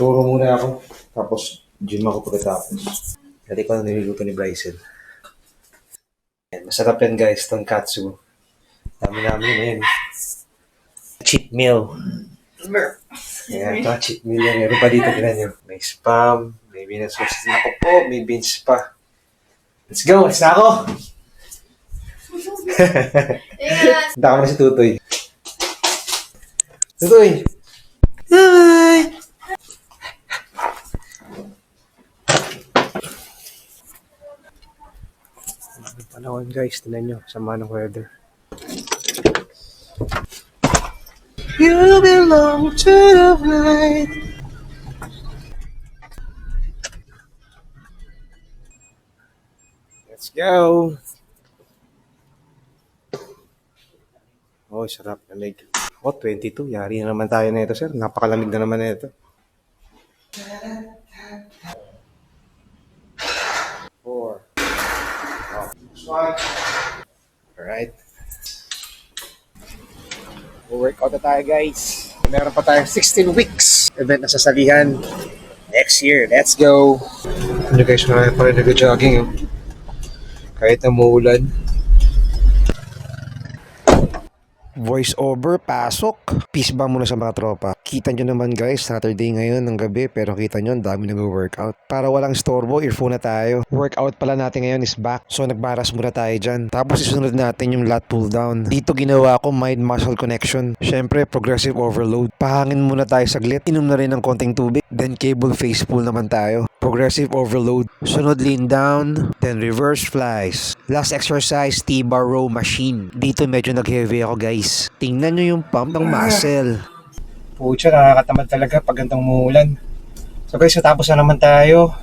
Turo muna ako. Tapos, gym ako pagkatapos. Dati ko na niluluto ni Bryson. Yan, masarap yan guys, tonkatsu. Dami namin na yan. Cheat meal. Yan, ito cheat meal yan. Meron pa dito, tinan nyo. May spam, may beans sauce. Ako po, may beans pa. Let's go, let's na ako! Handa ko na si Tutoy. Tutoy! Hi! Panahon guys, tinan nyo, sama ng weather. You belong to the night. Let's go. Oh, sarap. Lamig. Oh, 22. Yari na naman tayo na ito, sir. Napakalamig na naman na ito. 4. Oh. Alright. Workout na tayo, guys. Meron pa tayong 16 weeks. Event na sasalihan next year. Let's go. Ano guys, marami pa rin nag-jogging. Oh. Kahit na muulan. Voice over, pasok. Peace ba muna sa mga tropa. Kita nyo naman guys, Saturday ngayon ng gabi, pero kita nyo, ang dami nag-workout. Para walang storbo, earphone na tayo. Workout pala natin ngayon is back. So nagbaras muna tayo dyan. Tapos isunod natin yung lat pull down. Dito ginawa ko mind-muscle connection. Syempre, progressive overload. Pahangin muna tayo saglit. Inom na rin ng konting tubig. Then cable face pull naman tayo. Progressive overload. Sunod lean down. Then reverse flies. Last exercise, T-bar row machine. Dito medyo nag-heavy ako guys. Tingnan nyo yung pump ng muscle. Pucha, nakakatamad talaga pag gantong umuulan. So guys, natapos na naman tayo.